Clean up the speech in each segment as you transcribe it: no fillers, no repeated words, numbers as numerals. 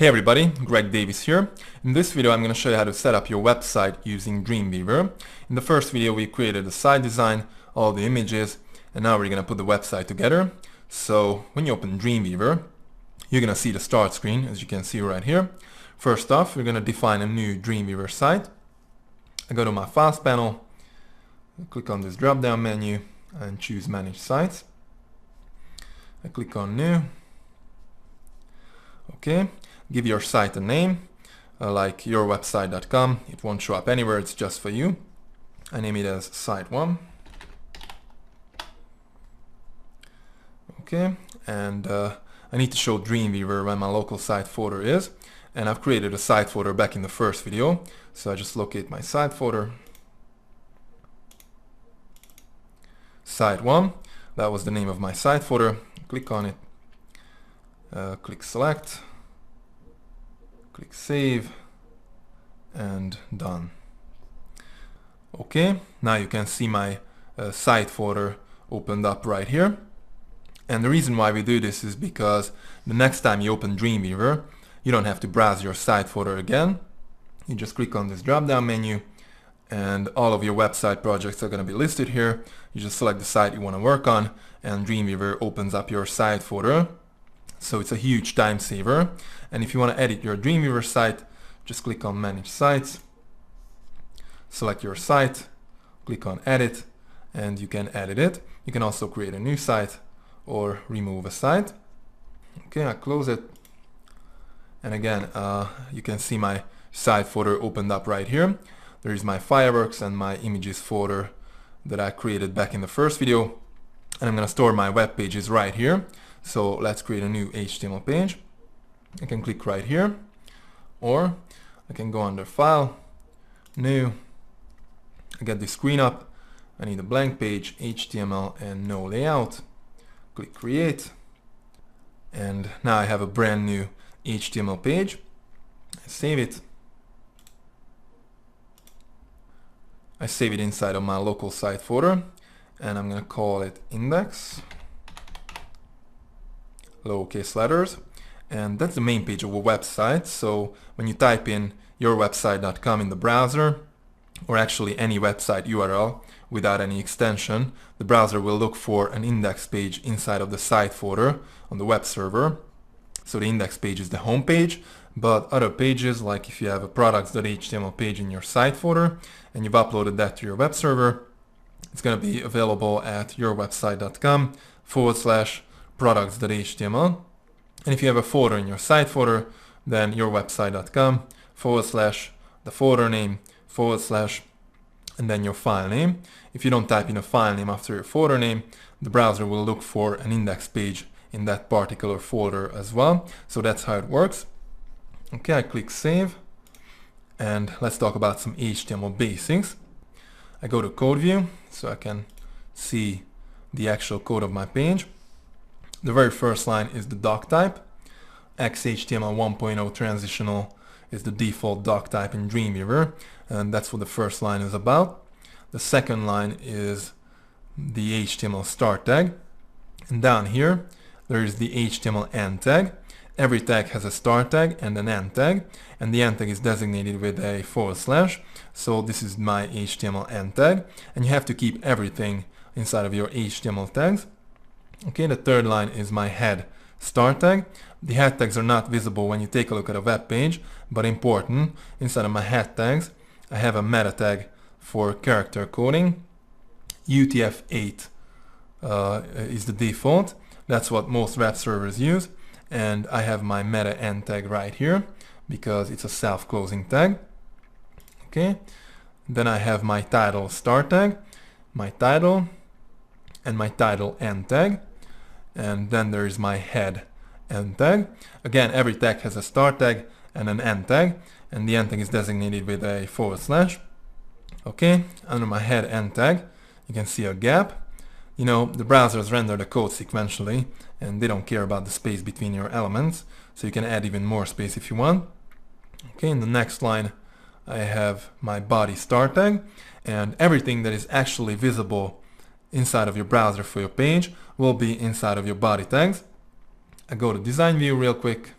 Hey everybody, Greg Davis here. In this video I'm going to show you how to set up your website using Dreamweaver. In the first video we created the site design, all the images, and now we're going to put the website together. So when you open Dreamweaver, you're going to see the start screen, as you can see right here. First off, we're going to define a new Dreamweaver site. I go to my Files panel, click on this drop down menu and choose Manage Sites. I click on New. Okay. Give your site a name, like yourwebsite.com. It won't show up anywhere, it's just for you. I name it as Site 1. Okay, and I need to show Dreamweaver where my local site folder is. And I've created a site folder back in the first video. So I just locate my site folder. Site 1, that was the name of my site folder. Click on it, click Select. Click Save and done. Okay, now you can see my site folder opened up right here. And the reason why we do this is because the next time you open Dreamweaver, you don't have to browse your site folder again. You just click on this drop down menu and all of your website projects are going to be listed here. You just select the site you want to work on and Dreamweaver opens up your site folder. So it's a huge time saver. And if you want to edit your Dreamweaver site, just click on Manage Sites, select your site, click on Edit, and you can edit it. You can also create a new site or remove a site. Okay, I close it. And again, you can see my site folder opened up right here. There is my fireworks and my images folder that I created back in the first video. And I'm going to store my web pages right here. So let's create a new HTML page. I can click right here, or I can go under File, New. I get this screen up. I need a blank page, HTML and no layout. Click Create. And now I have a brand new HTML page. I save it. I save it inside of my local site folder and I'm going to call it index. Lowercase letters, and that's the main page of a website. So when you type in yourwebsite.com in the browser, or actually any website URL without any extension, the browser will look for an index page inside of the site folder on the web server. So the index page is the home page, but other pages, like if you have a products.html page in your site folder and you've uploaded that to your web server, it's going to be available at yourwebsite.com/products.html. And if you have a folder in your site folder, then yourwebsite.com/ the folder name / and then your file name. If you don't type in a file name after your folder name, the browser will look for an index page in that particular folder as well. So that's how it works. Okay, I click Save, and let's talk about some HTML basics. I go to Code View so I can see the actual code of my page. The very first line is the doc type. XHTML 1.0 transitional is the default doc type in Dreamweaver, and that's what the first line is about. The second line is the HTML start tag, and down here there is the HTML end tag. Every tag has a start tag and an end tag, and the end tag is designated with a /. So this is my HTML end tag, and you have to keep everything inside of your HTML tags. Okay, the third line is my head start tag. The head tags are not visible when you take a look at a web page, but important. Inside of my head tags, I have a meta tag for character coding. UTF-8 is the default. That's what most web servers use. And I have my meta end tag right here because it's a self-closing tag. Okay, then I have my title start tag, my title, and my title end tag. And then there is my head end tag. Again, every tag has a start tag and an end tag, and the end tag is designated with a /. Okay, under my head end tag, you can see a gap. You know, the browsers render the code sequentially, and they don't care about the space between your elements, so you can add even more space if you want. Okay, in the next line, I have my body start tag, and everything that is actually visible inside of your browser for your page will be inside of your body tags. I go to design view real quick,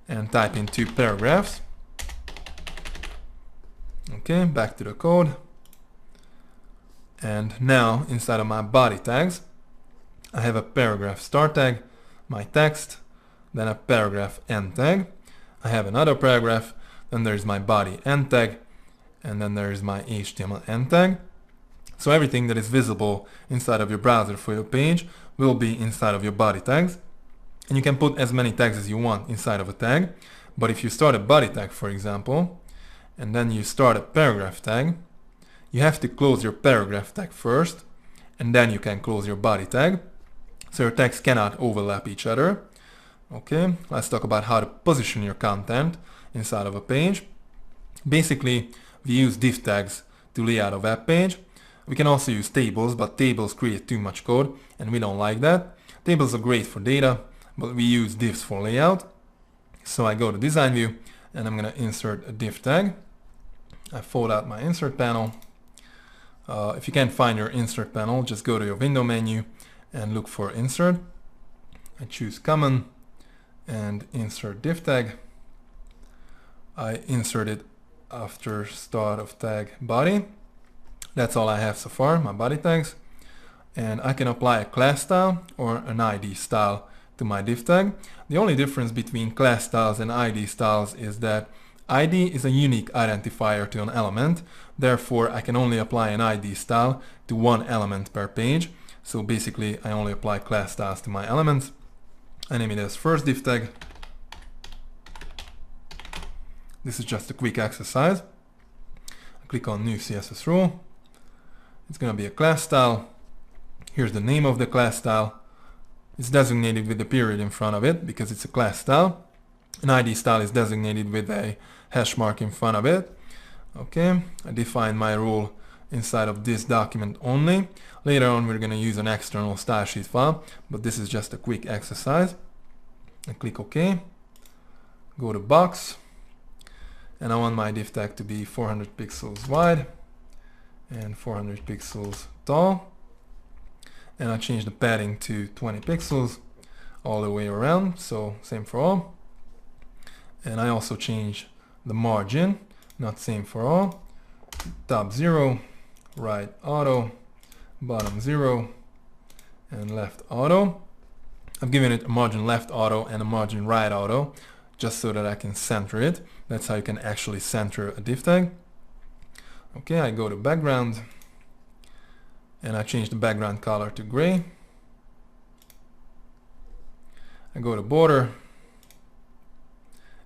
and type in 2 paragraphs. Okay, back to the code. And now inside of my body tags, I have a paragraph start tag, my text, then a paragraph end tag. I have another paragraph, then there's my body end tag, and then there's my HTML end tag. So everything that is visible inside of your browser for your page will be inside of your body tags. And you can put as many tags as you want inside of a tag. But if you start a body tag, for example, and then you start a paragraph tag, you have to close your paragraph tag first, and then you can close your body tag. So your tags cannot overlap each other. Okay, let's talk about how to position your content inside of a page. Basically, we use div tags to lay out a web page. We can also use tables, but tables create too much code, and we don't like that. Tables are great for data, but we use divs for layout. So I go to design view, and I'm going to insert a div tag. I fold out my insert panel. If you can't find your insert panel, just go to your window menu and look for insert. I choose common and insert div tag. I insert it after start of tag body. That's all I have so far, my body tags. And I can apply a class style or an ID style to my div tag. The only difference between class styles and ID styles is that ID is a unique identifier to an element. Therefore, I can only apply an ID style to one element per page. So basically, I only apply class styles to my elements. I name it as first div tag. This is just a quick exercise. I click on new CSS rule. It's going to be a class style. Here's the name of the class style. It's designated with the period in front of it because it's a class style. An ID style is designated with a hash mark in front of it. Okay, I define my rule inside of this document only. Later on we're going to use an external style sheet file, but this is just a quick exercise. I click OK, go to box, and I want my div tag to be 400 pixels wide and 400 pixels tall. And I change the padding to 20 pixels all the way around, so same for all. And I also change the margin, not same for all. Top 0, right auto, bottom 0, and left auto. I've given it a margin left auto and a margin right auto just so that I can center it. That's how you can actually center a div tag. Okay, I go to background and I change the background color to gray. I go to border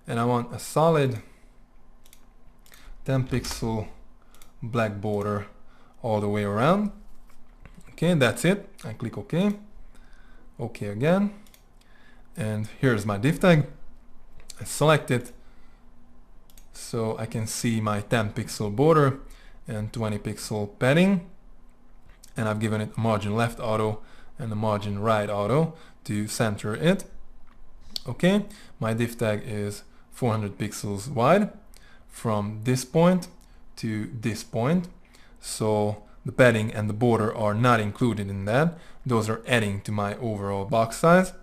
and I want a solid 10 pixel black border all the way around. Okay, that's it. I click OK. OK again. And here's my div tag. I select it so I can see my 10 pixel border and 20 pixel padding. And I've given it a margin left auto and a margin right auto to center it. Okay, my div tag is 400 pixels wide from this point to this point. So the padding and the border are not included in that. Those are adding to my overall box size.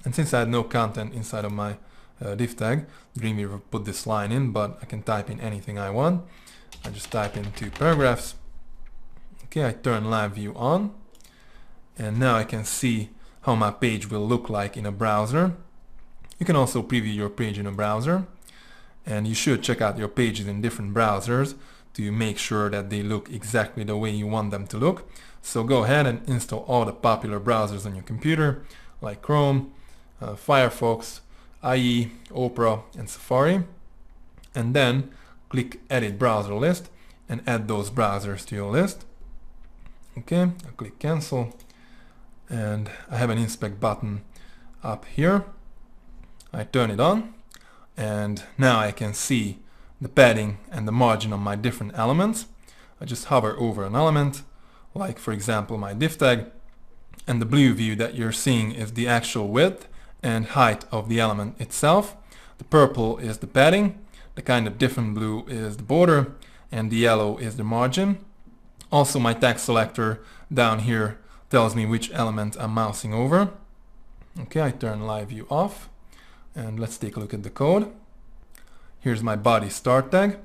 And since I had no content inside of my div tag, Dreamweaver put this line in, but I can type in anything I want. I just type in 2 paragraphs. Okay, I turn live view on, and now I can see how my page will look like in a browser. You can also preview your page in a browser, and you should check out your pages in different browsers to make sure that they look exactly the way you want them to look. So go ahead and install all the popular browsers on your computer, like Chrome, Firefox, IE, Opera, and Safari, and then click Edit Browser List and add those browsers to your list. Okay, I click cancel, and I have an inspect button up here. I turn it on, and now I can see the padding and the margin on my different elements. I just hover over an element, like for example my div tag, and the blue view that you're seeing is the actual width and height of the element itself. The purple is the padding, the kind of different blue is the border, and the yellow is the margin. Also, my tag selector down here tells me which element I'm mousing over. Okay, I turn live view off, And let's take a look at the code. Here's my body start tag.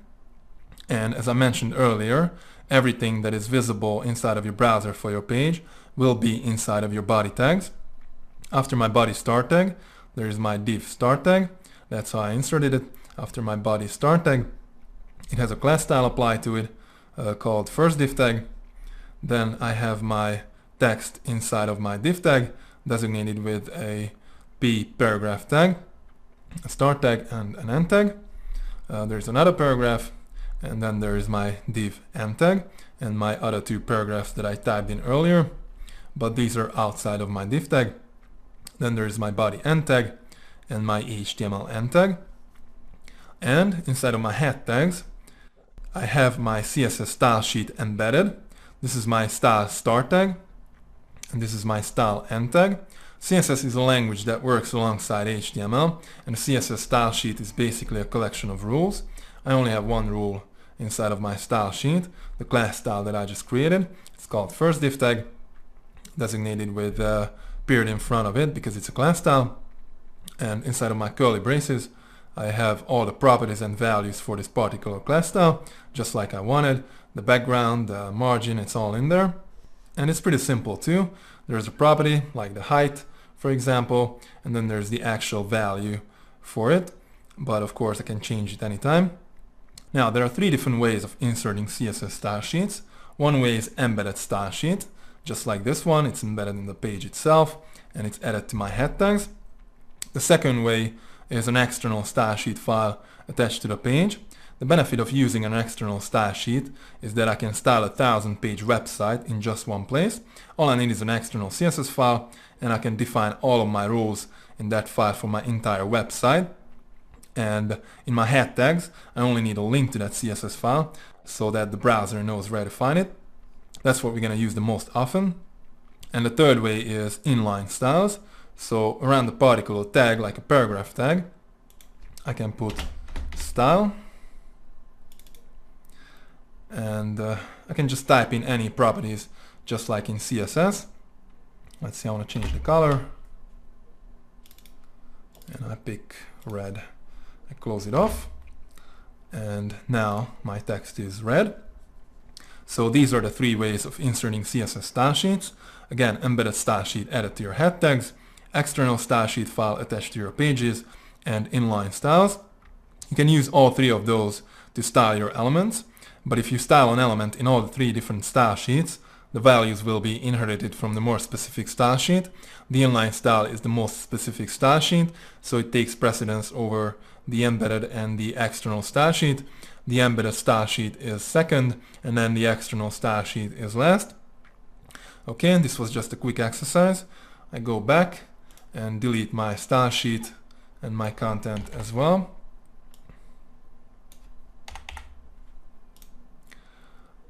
And as I mentioned earlier, everything that is visible inside of your browser for your page will be inside of your body tags. After my body start tag, there is my div start tag. That's how I inserted it. After my body start tag, it has a class style applied to it called first div tag. Then I have my text inside of my div tag designated with a p paragraph tag, a start tag, and an end tag. There's another paragraph, and then there is my div end tag and my other two paragraphs that I typed in earlier, but these are outside of my div tag. Then there is my body end tag and my HTML end tag. And inside of my head tags, I have my CSS style sheet embedded. This is my style start tag, and this is my style end tag. CSS is a language that works alongside HTML, and the CSS style sheet is basically a collection of rules. I only have one rule inside of my style sheet, the class style that I just created. It's called first div tag, designated with a period in front of it because it's a class style. And inside of my curly braces, I have all the properties and values for this particular class style, just like I wanted. The background, the margin, it's all in there. And it's pretty simple too. There's a property like the height, for example, and then there's the actual value for it. But of course I can change it anytime. Now there are three different ways of inserting CSS style sheets. One way is embedded style sheet, just like this one. It's embedded in the page itself and it's added to my head tags. The second way is an external style sheet file attached to the page. The benefit of using an external style sheet is that I can style a 1000-page website in just one place. All I need is an external CSS file, and I can define all of my rules in that file for my entire website. And in my head tags, I only need a link to that CSS file so that the browser knows where to find it. That's what we're going to use the most often. And the third way is inline styles. So around the particular tag, like a paragraph tag, I can put style, and I can just type in any properties just like in CSS. Let's see, I want to change the color, and I pick red. I close it off, and now my text is red. So these are the three ways of inserting CSS style sheets. Again, embedded style sheet added to your head tags, external style sheet file attached to your pages, and inline styles. You can use all three of those to style your elements, but if you style an element in all the three different style sheets, the values will be inherited from the more specific style sheet. The inline style is the most specific style sheet, so it takes precedence over the embedded and the external style sheet. The embedded style sheet is second, and then the external style sheet is last. Okay, and this was just a quick exercise. I go back and delete my style sheet and my content as well.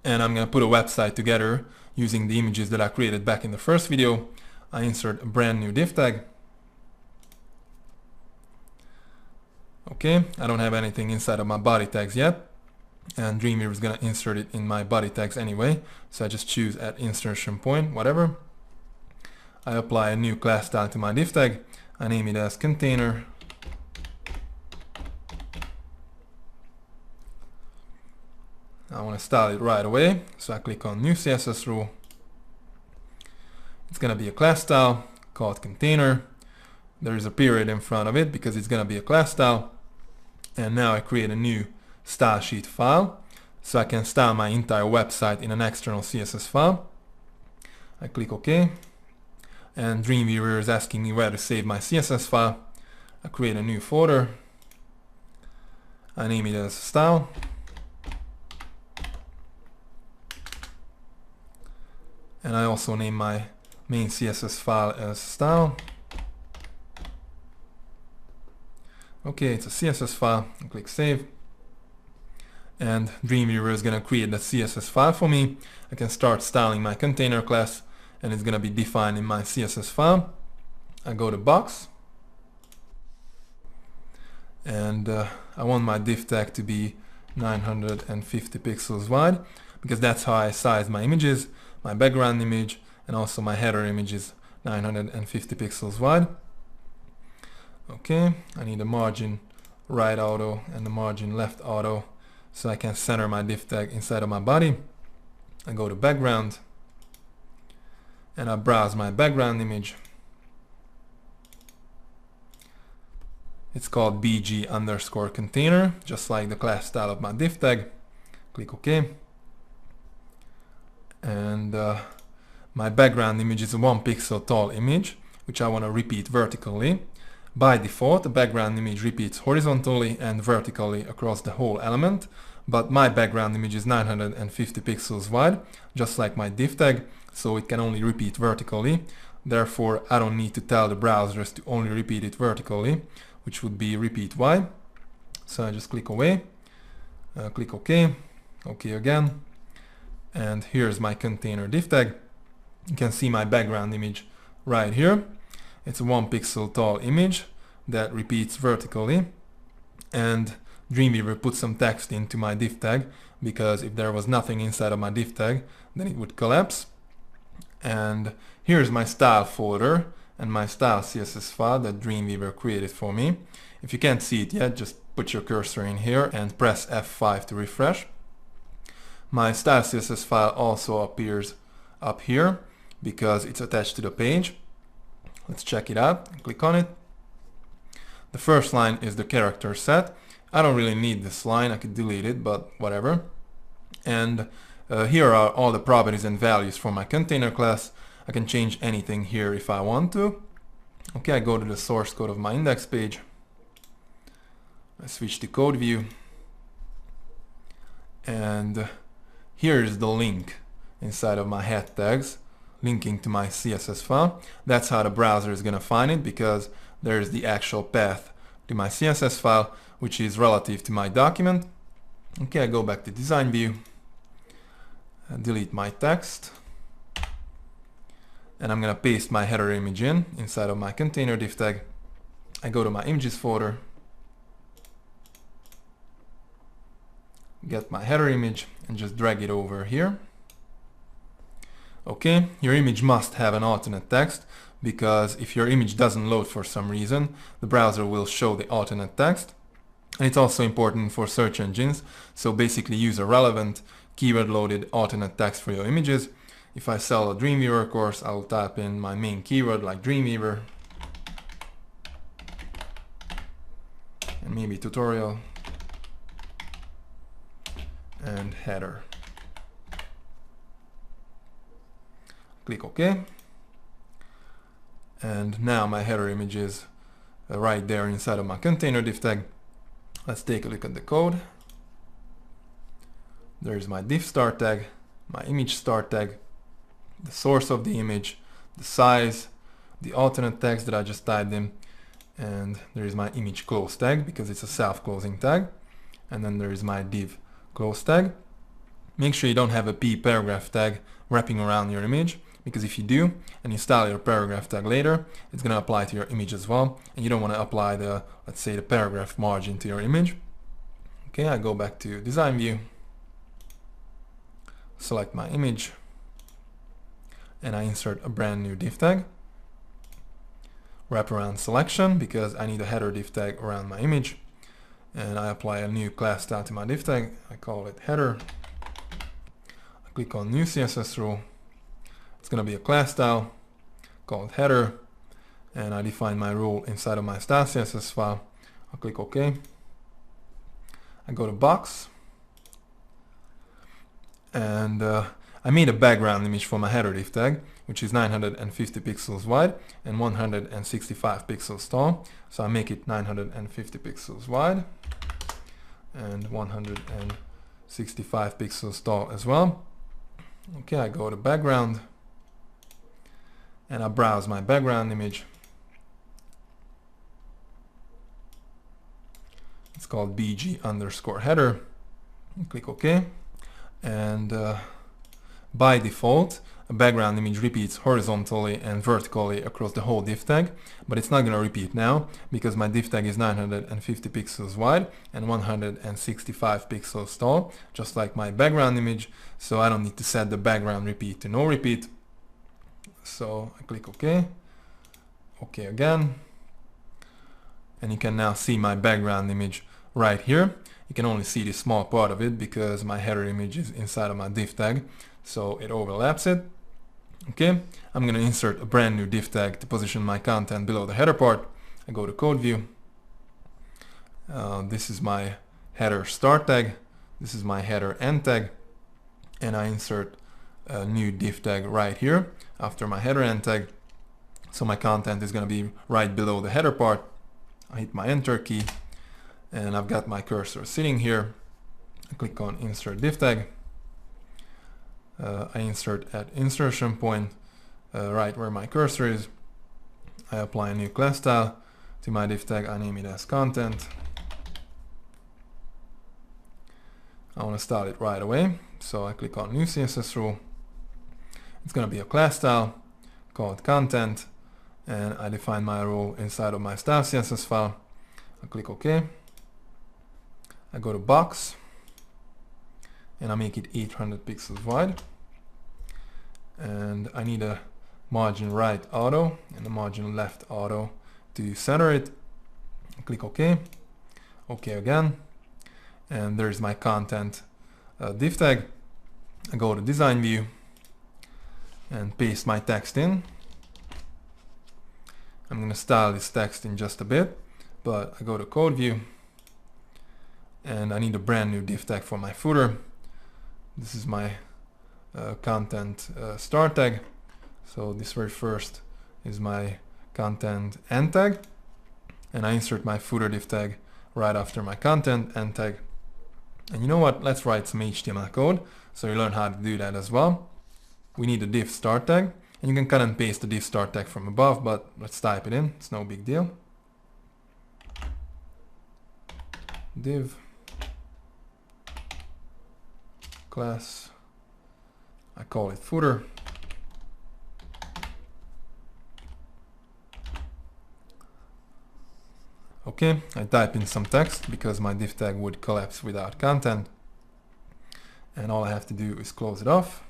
And I'm going to put a website together using the images that I created back in the first video. I insert a brand new div tag. Okay, I don't have anything inside of my body tags yet, and Dreamweaver is going to insert it in my body tags anyway, so I just choose at insertion point, whatever. I apply a new class style to my div tag. I name it as container. I want to style it right away, so I click on new CSS rule. It's going to be a class style called container. There is a period in front of it because it's going to be a class style. And now I create a new style sheet file, so I can style my entire website in an external CSS file. I click OK. And Dreamweaver is asking me where to save my CSS file. I create a new folder. I name it as style. And I also name my main CSS file as style. Okay, it's a CSS file. I click save. And Dreamweaver is going to create the CSS file for me. I can start styling my container class, and it's going to be defined in my CSS file. I go to box, and I want my div tag to be 950 pixels wide because that's how I size my images. My background image and also my header image is 950 pixels wide. Okay, I need a margin right auto and the margin left auto so I can center my div tag inside of my body. I go to background and I browse my background image. It's called bg_container, just like the class style of my div tag. Click OK. And my background image is a 1 pixel tall image, which I want to repeat vertically. By default, the background image repeats horizontally and vertically across the whole element, but my background image is 950 pixels wide, just like my div tag, so it can only repeat vertically. Therefore, I don't need to tell the browsers to only repeat it vertically, which would be repeat wide. So I just click away, click OK, OK again, and here's my container div tag. You can see my background image right here. It's a 1 pixel tall image that repeats vertically, and Dreamweaver put some text into my div tag because if there was nothing inside of my div tag, then it would collapse. And here's my style folder and my style CSS file that Dreamweaver created for me. If you can't see it yet, just put your cursor in here and press F5 to refresh. My style CSS file also appears up here because it's attached to the page. Let's check it out. Click on it. The first line is the character set. I don't really need this line, I could delete it, but whatever. And here are all the properties and values for my container class. I can change anything here if I want to. Okay, I go to the source code of my index page. I switch to code view. And here is the link inside of my head tags, linking to my CSS file. That's how the browser is going to find it, because there's the actual path to my CSS file, which is relative to my document. Okay, I go back to design view, delete my text, and I'm going to paste my header image inside of my container div tag. I go to my images folder, get my header image, and just drag it over here. Okay, your image must have an alternate text, because if your image doesn't load for some reason, the browser will show the alternate text. And it's also important for search engines, so basically use a relevant keyword loaded alternate text for your images. If I sell a Dreamweaver course, I'll type in my main keyword like Dreamweaver and maybe tutorial and header. Click OK. And now my header image is right there inside of my container div tag. Let's take a look at the code. There's my div start tag, my image start tag, the source of the image, the size, the alternate text that I just typed in, and there is my image close tag because it's a self-closing tag, and then there is my div close tag. Make sure you don't have a p paragraph tag wrapping around your image, because if you do and you style your paragraph tag later, it's going to apply to your image as well, and you don't want to apply the, let's say, the paragraph margin to your image. Okay, I go back to design view, select my image, and I insert a brand new div tag. Wraparound selection, because I need a header div tag around my image, and I apply a new class style to my div tag. I call it header. I click on new CSS rule. It's going to be a class style called header, and I define my rule inside of my style CSS file. I'll click OK. I go to box, and I made a background image for my header div tag, which is 950 pixels wide and 165 pixels tall. So I make it 950 pixels wide and 165 pixels tall as well. Okay, I go to background and I browse my background image. It's called bg_header. Click OK. And by default, a background image repeats horizontally and vertically across the whole div tag, but it's not going to repeat now because my div tag is 950 pixels wide and 165 pixels tall, just like my background image, so I don't need to set the background repeat to no repeat. So I click OK, OK again, and you can now see my background image right here. You can only see this small part of it because my header image is inside of my div tag, so it overlaps it. Okay, I'm going to insert a brand new div tag to position my content below the header part. I go to code view. This is my header start tag. This is my header end tag. And I insert a new div tag right here after my header end tag. So my content is going to be right below the header part. I hit my enter key and I've got my cursor sitting here. I click on insert div tag. I insert at insertion point right where my cursor is. I apply a new class style to my div tag. I name it as content. I want to style it right away, so I click on new CSS rule. It's going to be a class style called content, and I define my rule inside of my style CSS file. I click OK. I go to box and I make it 800 pixels wide, and I need a margin right auto and a margin left auto to center it. I click OK. OK again, and there's my content div tag. I go to design view and paste my text in. I'm going to style this text in just a bit, but I go to code view and I need a brand new div tag for my footer. This is my content start tag. So this very first is my content end tag, and I insert my footer div tag right after my content end tag. And you know what? Let's write some HTML code so you learn how to do that as well. We need a div start tag, and you can cut and paste the div start tag from above, but let's type it in. It's no big deal. Div class, I call it footer. Okay, I type in some text because my div tag would collapse without content, and all I have to do is close it off.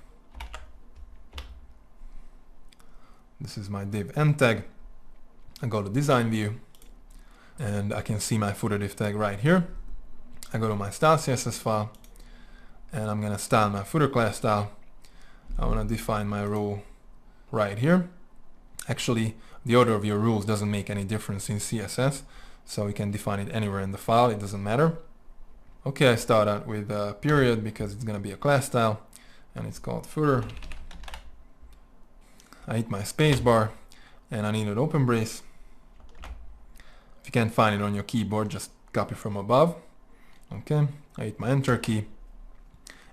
This is my div end tag. I go to design view and I can see my footer div tag right here. I go to my style CSS file and I'm gonna style my footer class style. I want to define my rule right here. Actually, the order of your rules doesn't make any difference in CSS, so you can define it anywhere in the file, it doesn't matter. Okay, I start out with a period because it's going to be a class style and it's called footer. I hit my space bar and I need an open brace. If you can't find it on your keyboard, just copy from above. Okay, I hit my enter key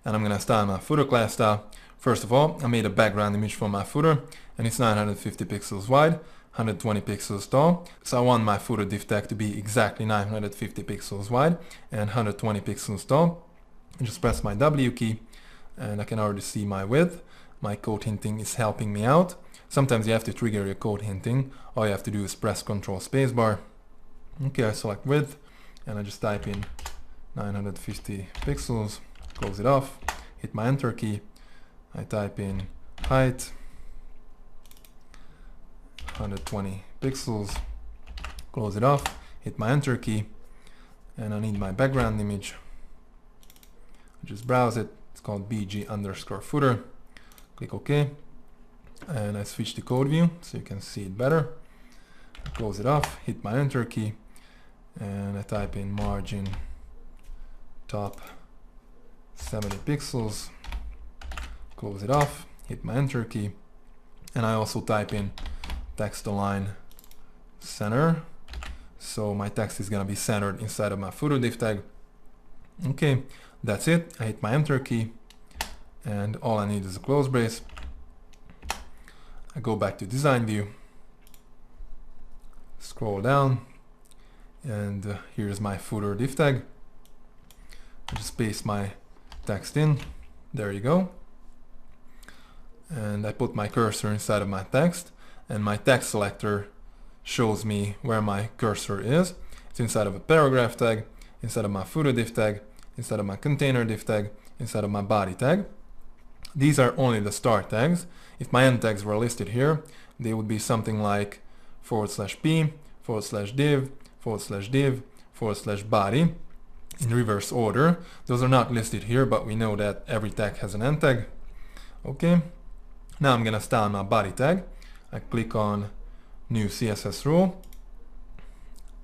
and I'm going to style my footer class style. First of all, I made a background image for my footer and it's 950 pixels wide, 120 pixels tall. So I want my footer div tag to be exactly 950 pixels wide and 120 pixels tall. I just press my W key and I can already see my width. My code hinting is helping me out. Sometimes you have to trigger your code hinting. All you have to do is press Ctrl spacebar. Okay, I select width and I just type in 950 pixels, close it off, hit my enter key. I type in height 120 pixels, close it off, hit my enter key, and I need my background image. I just browse it. It's called bg_footer. Click OK, and I switch to code view so you can see it better. I close it off, hit my enter key, and I type in margin top 70 pixels. Close it off, hit my enter key, and I also type in text align center, so my text is gonna be centered inside of my footer div tag. Okay, that's it. I hit my enter key and all I need is a close brace. I go back to design view, scroll down, and here's my footer div tag. I just paste my text in, there you go. And I put my cursor inside of my text, and my text selector shows me where my cursor is. It's inside of a paragraph tag, inside of my footer div tag, inside of my container div tag, inside of my body tag. These are only the start tags. If my end tags were listed here, they would be something like /p, /div, /div /body in reverse order. Those are not listed here, but we know that every tag has an end tag. Okay, now I'm gonna style my body tag. I click on new CSS rule,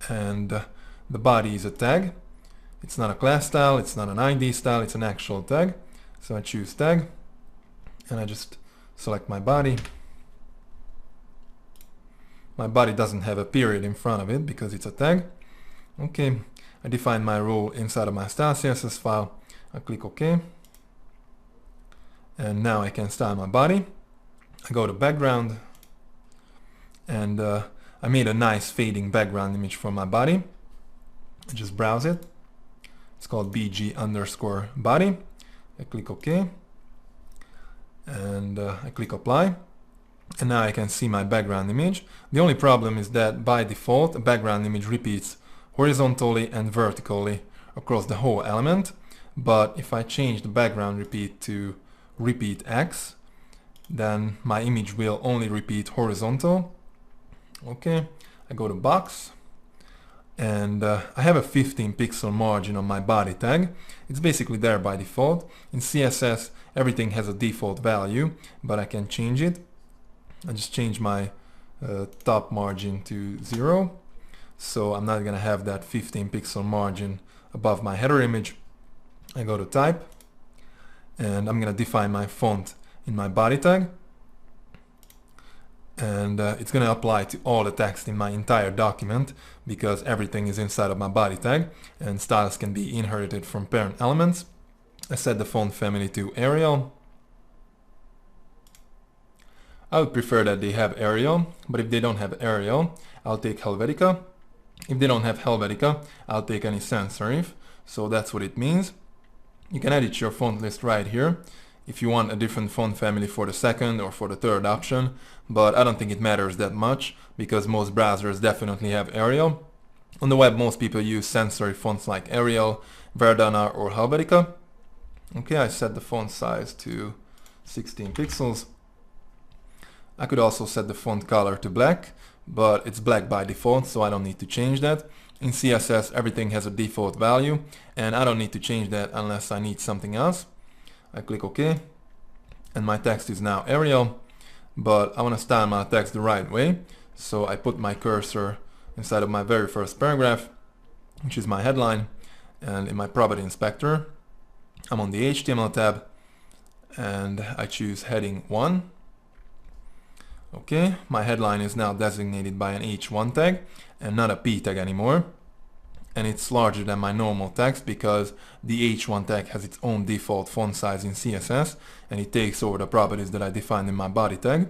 and the body is a tag. It's not a class style, it's not an ID style, it's an actual tag. So I choose tag, and I just select my body. My body doesn't have a period in front of it because it's a tag. Okay, I define my rule inside of my style CSS file. I click OK. And now I can style my body. I go to background, and I made a nice fading background image for my body. I just browse it. It's called bg_body. I click OK, and I click apply, and now I can see my background image. The only problem is that by default a background image repeats horizontally and vertically across the whole element, but if I change the background repeat to repeat X, then my image will only repeat horizontal. Okay, I go to box, and I have a 15 pixel margin on my body tag. It's basically there by default. In CSS everything has a default value, but I can change it. I just change my top margin to 0, so I'm not gonna have that 15 pixel margin above my header image. I go to type, and I'm gonna define my font in my body tag, and it's gonna apply to all the text in my entire document because everything is inside of my body tag, and styles can be inherited from parent elements. I set the font family to Arial. I would prefer that they have Arial, but if they don't have Arial, I'll take Helvetica. If they don't have Helvetica, I'll take any sans serif. So that's what it means. You can edit your font list right here if you want a different font family for the second or for the third option, but I don't think it matters that much because most browsers definitely have Arial. On the web, most people use sans serif fonts like Arial, Verdana or Helvetica. Okay, I set the font size to 16 pixels. I could also set the font color to black, but it's black by default, so I don't need to change that. In CSS, everything has a default value, and I don't need to change that unless I need something else. I click OK, and my text is now Arial, but I want to style my text the right way, so I put my cursor inside of my very first paragraph, which is my headline, and in my property inspector, I'm on the HTML tab, and I choose heading 1. Okay, my headline is now designated by an H1 tag and not a P tag anymore, and it's larger than my normal text because the H1 tag has its own default font size in CSS, and it takes over the properties that I defined in my body tag.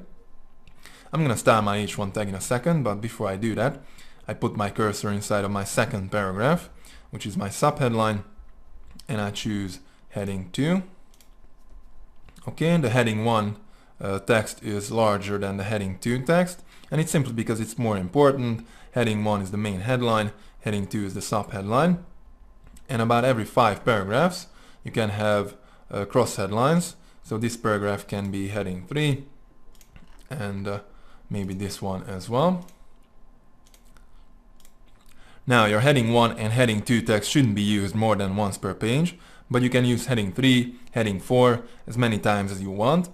I'm gonna style my H1 tag in a second, but before I do that, I put my cursor inside of my second paragraph, which is my subheadline, and I choose heading 2. Okay, and the heading 1 text is larger than the heading 2 text, and it's simply because it's more important. Heading 1 is the main headline, heading 2 is the subheadline, and about every 5 paragraphs you can have cross headlines. So this paragraph can be heading 3, and maybe this one as well. Now your heading 1 and heading 2 text shouldn't be used more than once per page, but you can use heading 3, heading 4 as many times as you want.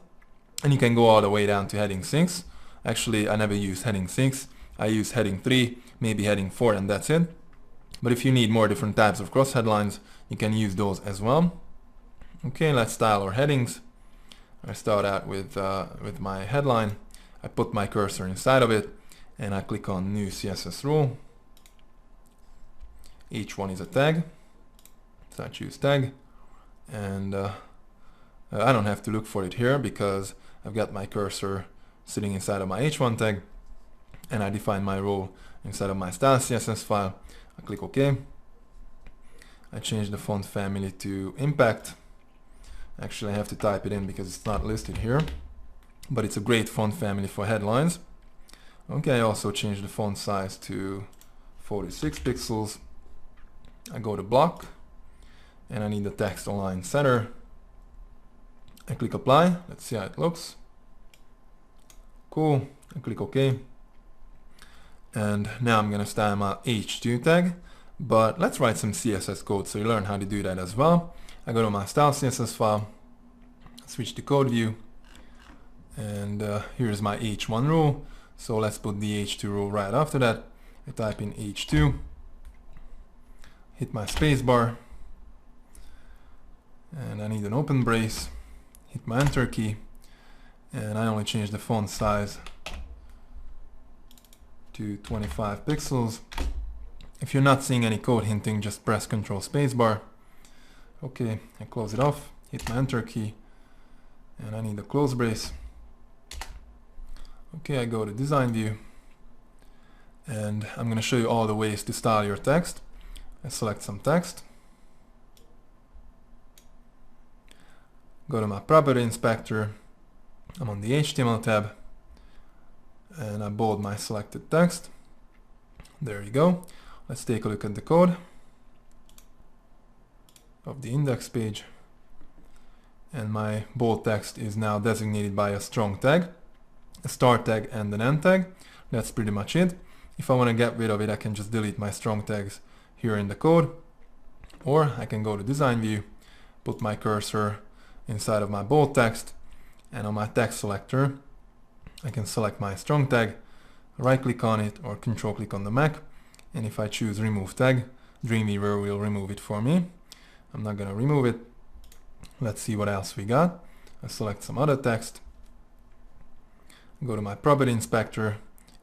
And you can go all the way down to heading 6. Actually, I never use heading 6. I use heading 3, maybe heading 4, and that's it. But if you need more different types of cross headlines, you can use those as well. Okay, let's style our headings. I start out with my headline. I put my cursor inside of it, and I click on New CSS Rule. H1 is a tag, so I choose tag, and I don't have to look for it here because I've got my cursor sitting inside of my H1 tag, and I define my role inside of my style CSS file. I click OK. I change the font family to Impact. Actually, I have to type it in because it's not listed here, but it's a great font family for headlines. Okay, I also change the font size to 46 pixels. I go to block, and I need the text align center. I click apply. Let's see how it looks. Cool. I click OK. And now I'm going to style my h2 tag, but let's write some CSS code so you learn how to do that as well. I go to my style CSS file, switch to code view, and here's my h1 rule. So let's put the h2 rule right after that. I type in h2, hit my spacebar, and I need an open brace, hit my enter key, and I only change the font size to 25 pixels. If you're not seeing any code hinting, just press Ctrl spacebar. Okay, I close it off, hit my enter key, and I need a close brace. Okay, I go to design view, and I'm going to show you all the ways to style your text. I select some text, go to my property inspector, I'm on the HTML tab, and I bold my selected text. There you go. Let's take a look at the code of the index page, and my bold text is now designated by a strong tag, a start tag, and an end tag. That's pretty much it. If I want to get rid of it, I can just delete my strong tags here in the code, or I can go to design view, put my cursor inside of my bold text, and on my text selector I can select my strong tag, right click on it, or control click on the Mac, and if I choose remove tag, Dreamweaver will remove it for me. I'm not gonna remove it. Let's see what else we got. I select some other text, go to my property inspector,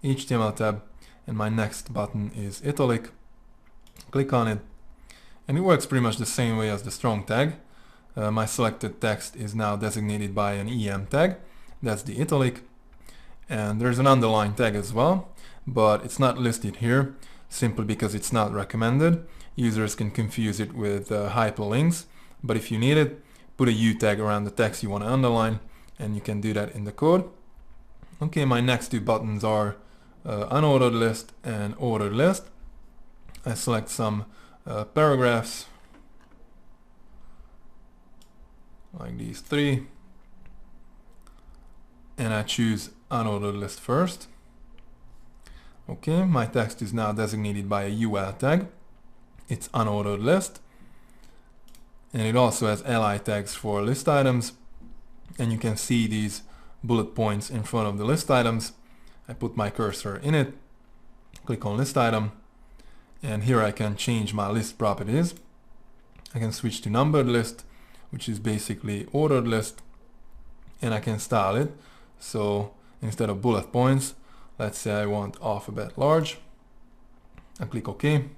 HTML tab, and my next button is italic. Click on it, and it works pretty much the same way as the strong tag. My selected text is now designated by an EM tag, that's the italic, and there's an underline tag as well, but it's not listed here simply because it's not recommended. Users can confuse it with hyperlinks, but if you need it, put a U tag around the text you want to underline, and you can do that in the code. Okay, my next two buttons are unordered list and ordered list. I select some paragraphs, like these three, and I choose unordered list first. Okay, my text is now designated by a UL tag. It's unordered list, and it also has li tags for list items, and you can see these bullet points in front of the list items. I put my cursor in it, click on list item, and here I can change my list properties. I can switch to numbered list, which is basically ordered list, and I can style it. So instead of bullet points, let's say I want alphabet large. I click OK,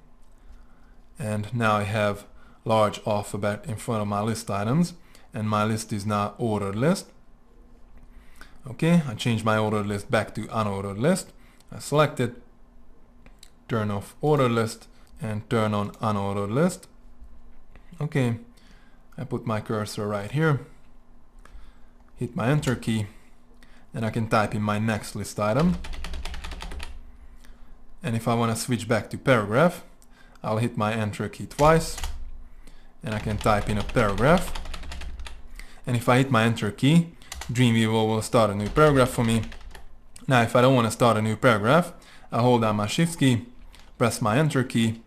and now I have large alphabet in front of my list items, and my list is now ordered list. Okay, I change my ordered list back to unordered list. I select it, turn off ordered list, and turn on unordered list. Okay, I put my cursor right here, hit my enter key, and I can type in my next list item. And if I want to switch back to paragraph, I'll hit my enter key twice, and I can type in a paragraph. And if I hit my enter key, Dreamweaver will start a new paragraph for me. Now if I don't want to start a new paragraph, I'll hold down my shift key, press my enter key,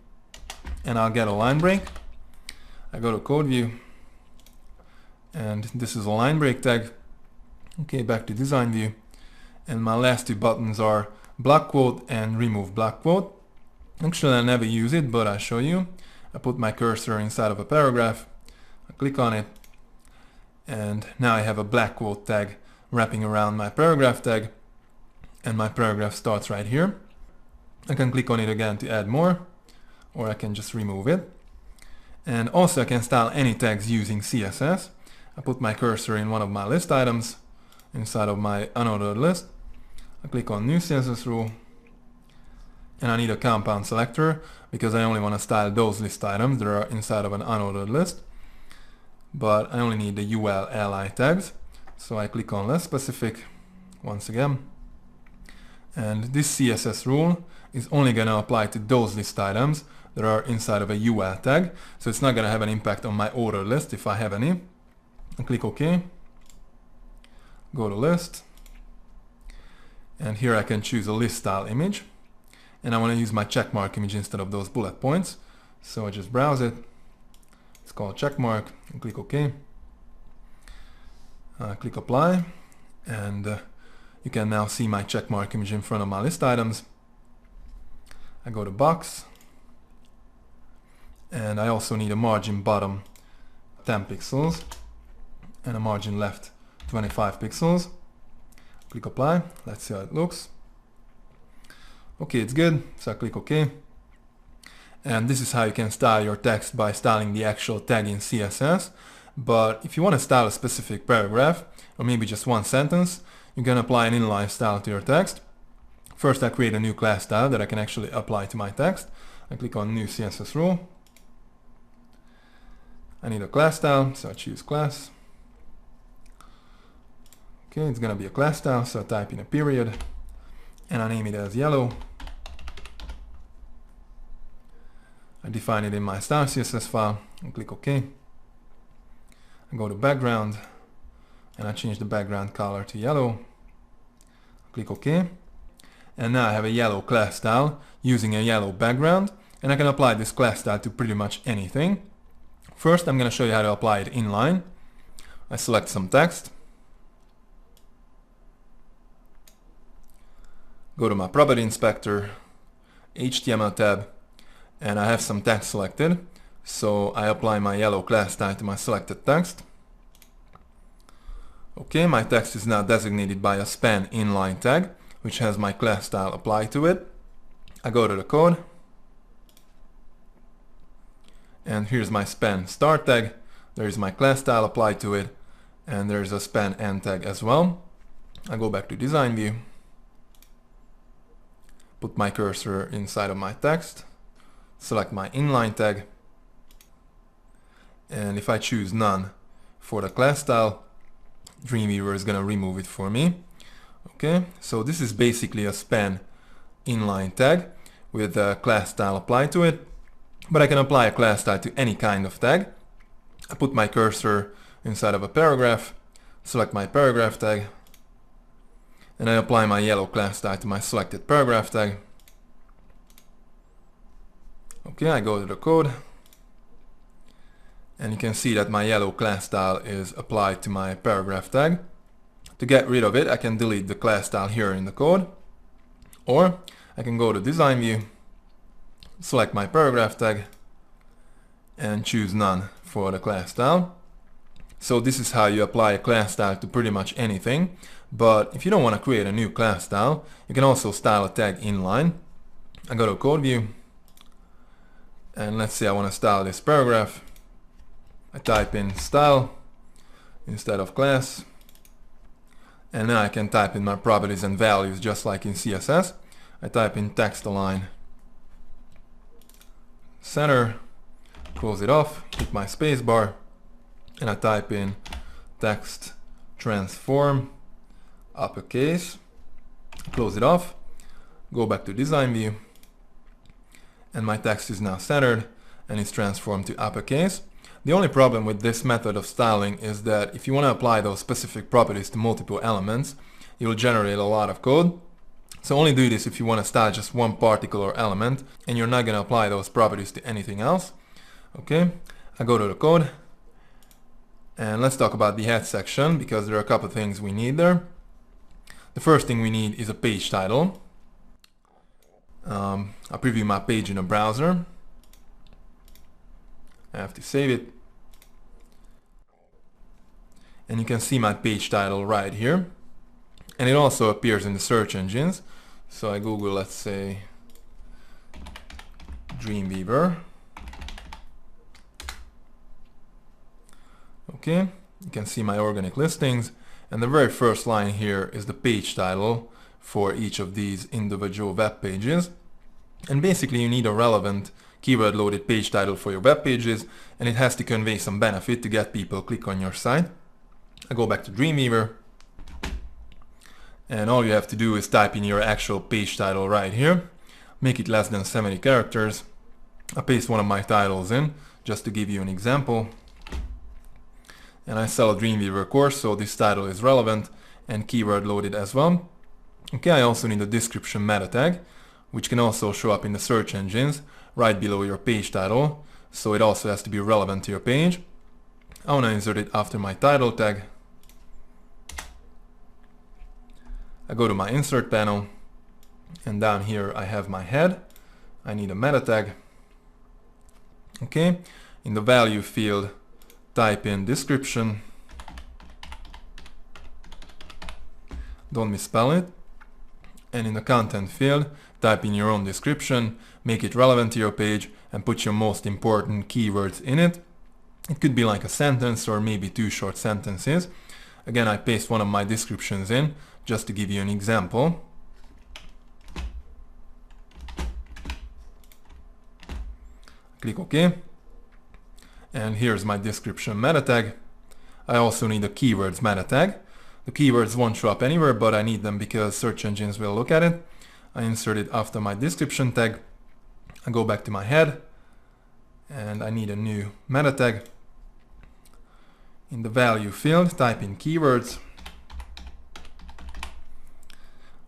and I'll get a line break. I go to code view, and this is a line break tag. Okay, back to design view, and my last two buttons are block quote and remove block quote. Actually I never use it, but I'll show you. I put my cursor inside of a paragraph, I click on it, and now I have a black quote tag wrapping around my paragraph tag, and my paragraph starts right here. I can click on it again to add more, or I can just remove it. And also I can style any tags using CSS. I put my cursor in one of my list items inside of my unordered list. I click on new CSS rule, and I need a compound selector because I only want to style those list items that are inside of an unordered list. But I only need the UL li tags, so I click on less specific once again, and this CSS rule is only going to apply to those list items that are inside of a UL tag, so it's not going to have an impact on my order list if I have any. I click OK, go to list, and here I can choose a list style image, and I want to use my checkmark image instead of those bullet points. So I just browse it. It's called checkmark and click OK. Click apply, and you can now see my checkmark image in front of my list items. I go to box, and I also need a margin bottom 10 pixels and a margin left 25 pixels. Click apply. Let's see how it looks. Okay, it's good, so I click OK. And this is how you can style your text by styling the actual tag in CSS. But if you want to style a specific paragraph, or maybe just one sentence, you can apply an inline style to your text. First, I create a new class style that I can actually apply to my text. I click on New CSS Rule. I need a class style, so I choose class. Okay, it's going to be a class style, so I type in a period, and I name it as yellow. I define it in my style CSS file, and click OK. I go to background, and I change the background color to yellow. Click OK. And now I have a yellow class style using a yellow background, and I can apply this class style to pretty much anything. First, I'm going to show you how to apply it inline. I select some text, go to my property inspector, HTML tab, and I have some text selected. So I apply my yellow class style to my selected text. Okay, my text is now designated by a span inline tag, which has my class style applied to it. I go to the code, and here's my span start tag. There's my class style applied to it, and there's a span end tag as well. I go back to design view, put my cursor inside of my text, select my inline tag, and if I choose none for the class style, Dreamweaver is going to remove it for me. Okay, so this is basically a span inline tag with a class style applied to it, but I can apply a class style to any kind of tag. I put my cursor inside of a paragraph, select my paragraph tag, and I apply my yellow class style to my selected paragraph tag. Okay, I go to the code, and you can see that my yellow class style is applied to my paragraph tag. To get rid of it, I can delete the class style here in the code, or I can go to design view, select my paragraph tag, and choose none for the class style. So this is how you apply a class style to pretty much anything. But if you don't want to create a new class style, you can also style a tag inline. I go to code view, and let's say I want to style this paragraph. I type in style instead of class, and now I can type in my properties and values just like in CSS. I type in text align center, close it off, hit my space bar, and I type in text transform uppercase, close it off, go back to design view, and my text is now centered and it's transformed to uppercase. The only problem with this method of styling is that if you want to apply those specific properties to multiple elements, it will generate a lot of code. So only do this if you want to style just one particular element and you're not going to apply those properties to anything else. Okay, I go to the code, and let's talk about the head section because there are a couple of things we need there. The first thing we need is a page title. I'll preview my page in a browser. I have to save it. And you can see my page title right here. And it also appears in the search engines. So I Google, let's say, Dreamweaver. Okay, you can see my organic listings. And the very first line here is the page title for each of these individual web pages. And basically you need a relevant keyword loaded page title for your web pages, and it has to convey some benefit to get people click on your site. I go back to Dreamweaver, and all you have to do is type in your actual page title right here. Make it less than 70 characters. I paste one of my titles in just to give you an example. And I sell a Dreamweaver course, so this title is relevant and keyword loaded as well. Okay, I also need a description meta tag, which can also show up in the search engines right below your page title, so it also has to be relevant to your page. I want to insert it after my title tag. I go to my insert panel, and down here I have my head. I need a meta tag. Okay, in the value field, type in description. Don't misspell it. And in the content field, type in your own description, make it relevant to your page, and put your most important keywords in it. It could be like a sentence or maybe 2 short sentences. Again, I paste one of my descriptions in just to give you an example. Click OK. And here's my description meta tag. I also need a keywords meta tag. The keywords won't show up anywhere, but I need them because search engines will look at it. I insert it after my description tag. I go back to my head, and I need a new meta tag. In the value field, type in keywords.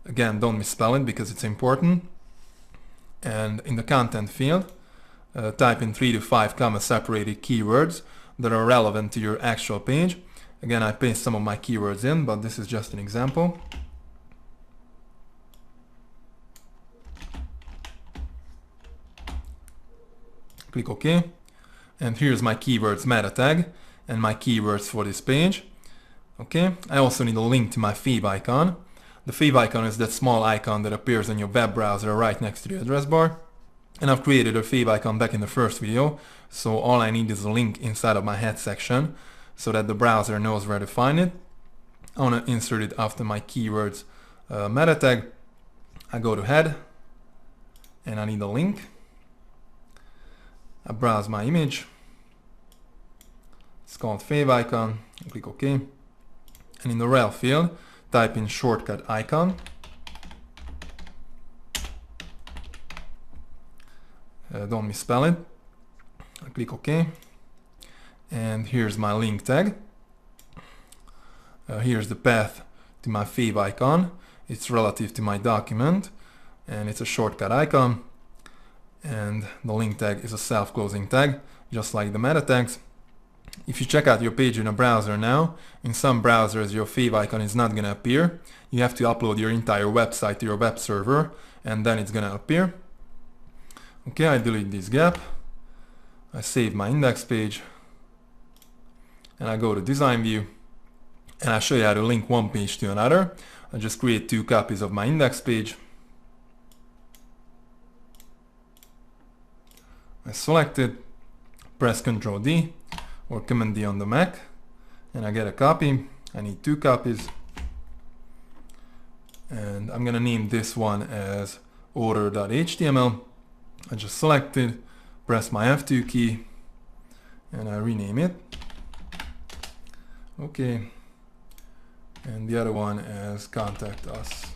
Again, don't misspell it because it's important. And in the content field, type in 3 to 5 comma separated keywords that are relevant to your actual page. Again, I paste some of my keywords in, but this is just an example. Click OK. And here's my keywords meta tag and my keywords for this page. Okay, I also need a link to my fav icon. The fav icon is that small icon that appears on your web browser right next to the address bar. And I've created a fav icon back in the first video, so all I need is a link inside of my head section so that the browser knows where to find it. I want to insert it after my keywords meta tag. I go to head, and I need a link. I browse my image. It's called fav icon. I click OK. And in the rel field, type in shortcut icon. Don't misspell it. I click OK. And here's my link tag. Here's the path to my fav icon. It's relative to my document, and it's a shortcut icon. And the link tag is a self-closing tag, just like the meta tags. If you check out your page in a browser now, in some browsers your fav icon is not going to appear. You have to upload your entire website to your web server, and then it's going to appear. Okay, I delete this gap. I save my index page. And I go to design view, and I show you how to link one page to another. I just create 2 copies of my index page. I select it, press Ctrl D or Command D on the Mac, and I get a copy. I need 2 copies. And I'm gonna name this one as order.html. I just select it, press my F2 key, and I rename it. Okay, and the other one as contact us.html.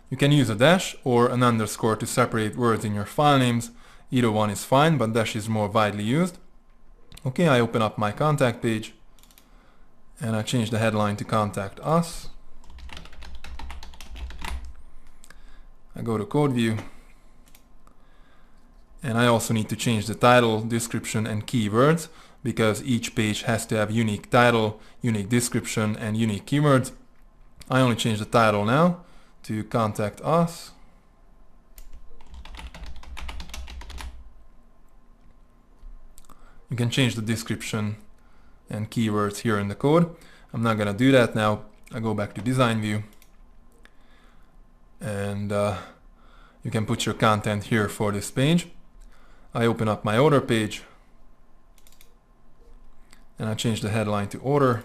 You can use a dash or an underscore to separate words in your file names. Either one is fine, but dash is more widely used. Okay, I open up my contact page, and I change the headline to contact us. I go to code view. And I also need to change the title, description, and keywords because each page has to have unique title, unique description, and unique keywords. I only change the title now to contact us. You can change the description and keywords here in the code. I'm not gonna do that now. I go back to design view, and you can put your content here for this page. I open up my order page, and I change the headline to order,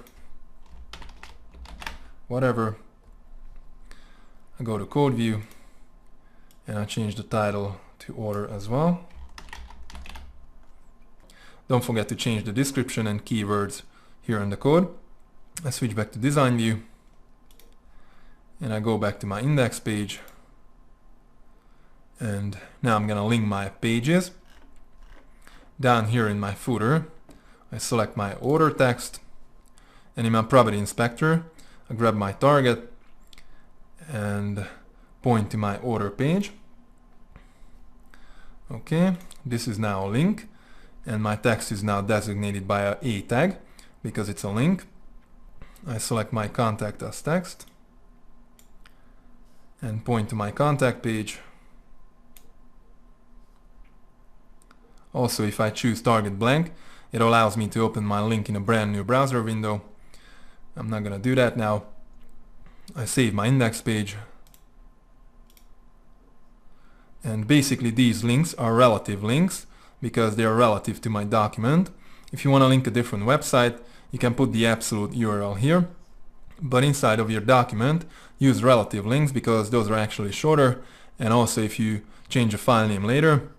whatever. I go to code view, and I change the title to order as well. Don't forget to change the description and keywords here in the code. I switch back to design view, and I go back to my index page, and now I'm gonna link my pages. Down here in my footer, I select my order text, and in my property inspector, I grab my target and point to my order page. Okay, this is now a link, and my text is now designated by a tag because it's a link. I select my contact as text and point to my contact page. Also, if I choose target blank, it allows me to open my link in a brand new browser window. I'm not gonna do that now. I save my index page. And basically these links are relative links because they are relative to my document. If you want to link a different website, you can put the absolute URL here. But inside of your document, use relative links because those are actually shorter. And also if you change a file name later,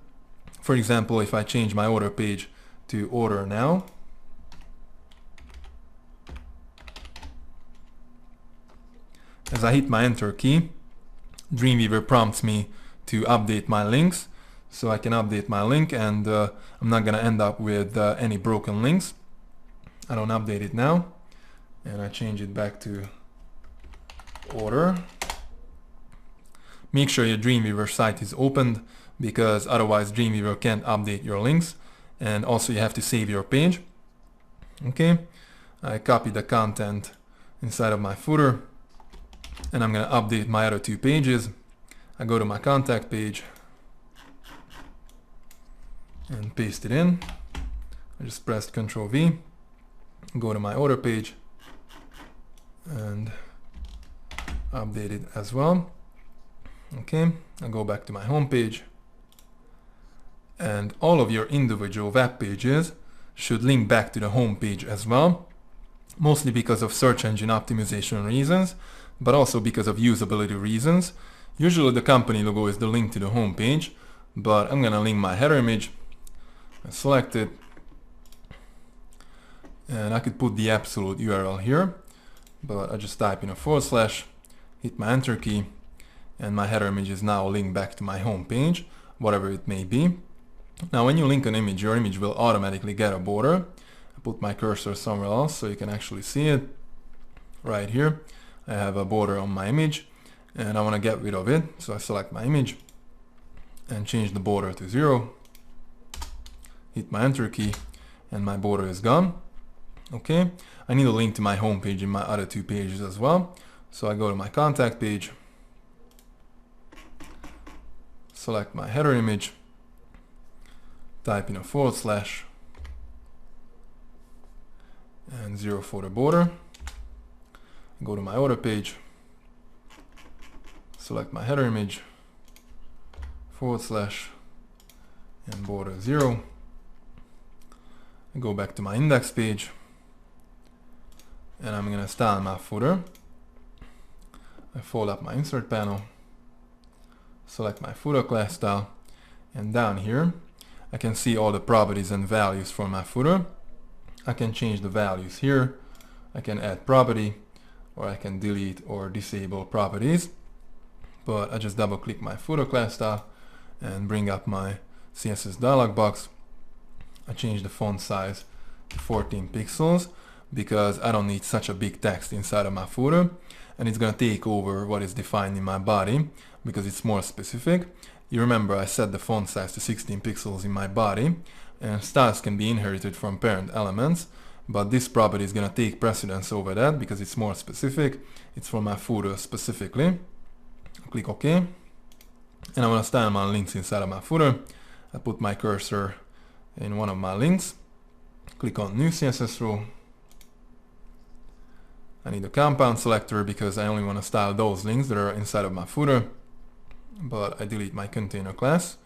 for example, if I change my order page to order now, as I hit my enter key, Dreamweaver prompts me to update my links, so I can update my link, and I'm not gonna end up with any broken links. I don't update it now, and I change it back to order. Make sure your Dreamweaver site is opened because otherwise Dreamweaver can't update your links, and also you have to save your page. Okay, I copy the content inside of my footer, and I'm gonna update my other two pages. I go to my contact page and paste it in. I just pressed Ctrl V, go to my order page and update it as well. Okay, I go back to my home page, and all of your individual web pages should link back to the home page as well, mostly because of search engine optimization reasons, but also because of usability reasons. Usually the company logo is the link to the home page, but I'm gonna link my header image. I select it, and I could put the absolute URL here, but I just type in a /, hit my enter key, and my header image is now linked back to my home page, whatever it may be. Now when you link an image, your image will automatically get a border. I put my cursor somewhere else so you can actually see it. Right here, I have a border on my image, and I want to get rid of it, so I select my image and change the border to 0, hit my enter key, and my border is gone. Okay, I need a link to my home page in my other two pages as well, so I go to my contact page, select my header image, type in a / and 0 for the border, go to my order page, select my header image, / and border 0. I go back to my index page, and I'm gonna style my footer. I fold up my insert panel, select my footer class style, and down here I can see all the properties and values for my footer. I can change the values here. I can add property, or I can delete or disable properties. But I just double click my footer class style and bring up my CSS dialog box. I change the font size to 14 pixels because I don't need such a big text inside of my footer, and it's gonna take over what is defined in my body because it's more specific. You remember I set the font size to 16 pixels in my body, and styles can be inherited from parent elements, but this property is gonna take precedence over that because it's more specific. It's for my footer specifically. Click OK, and I want to style my links inside of my footer. I put my cursor in one of my links, click on new CSS row. I need a compound selector because I only want to style those links that are inside of my footer, but I delete my container class,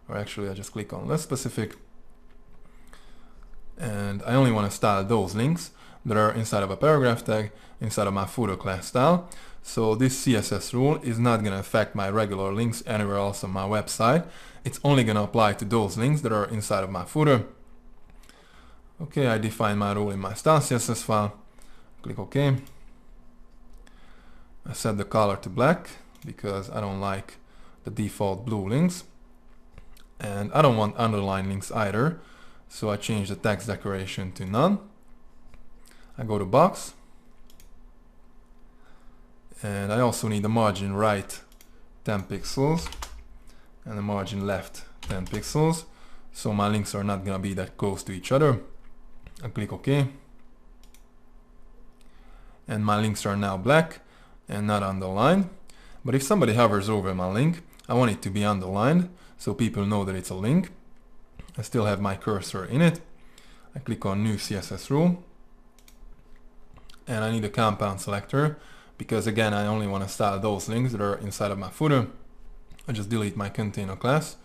or actually I just click on less specific, and I only want to style those links that are inside of a paragraph tag inside of my footer class style. So this CSS rule is not going to affect my regular links anywhere else on my website. It's only going to apply to those links that are inside of my footer. Okay, I define my rule in my style CSS file. Click OK. I set the color to black because I don't like the default blue links. And I don't want underline links either. So I change the text decoration to none. I go to box. And I also need the margin right 10 pixels and the margin left 10 pixels. So my links are not gonna be that close to each other. I click OK. And my links are now black and not underlined. But if somebody hovers over my link, I want it to be underlined so people know that it's a link. I still have my cursor in it. I click on New CSS Rule. And I need a compound selector because again I only want to style those links that are inside of my footer. I just delete my container class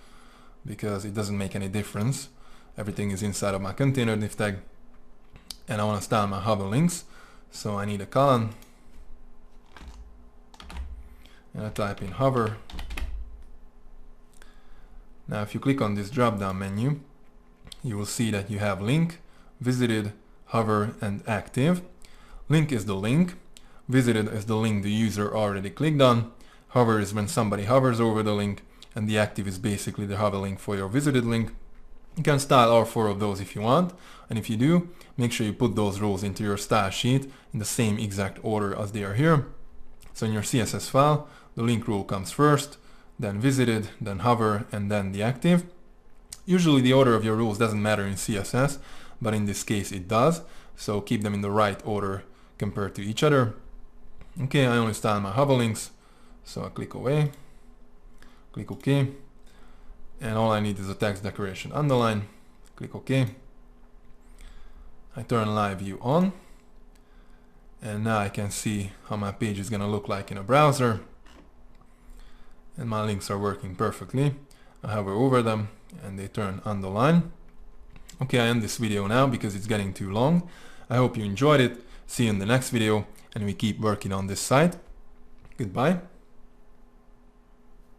because it doesn't make any difference. Everything is inside of my container div tag. And I want to style my hover links. So I need a colon. And I type in hover. Now if you click on this drop down menu, you will see that you have link, visited, hover and active. Link is the link, visited is the link the user already clicked on, hover is when somebody hovers over the link, and the active is basically the hover link for your visited link. You can style all 4 of those if you want, and if you do, make sure you put those rows into your style sheet in the same exact order as they are here. So in your CSS file, the link rule comes first, then visited, then hover, and then the active. Usually the order of your rules doesn't matter in CSS, but in this case it does, so keep them in the right order compared to each other. Okay, I only style my hover links, so I click away, click OK, and all I need is a text decoration underline, click OK. I turn live view on, and now I can see how my page is gonna look like in a browser, and my links are working perfectly. I hover over them and they turn underline. Okay, I end this video now because it's getting too long. I hope you enjoyed it. See you in the next video, and we keep working on this site. Goodbye.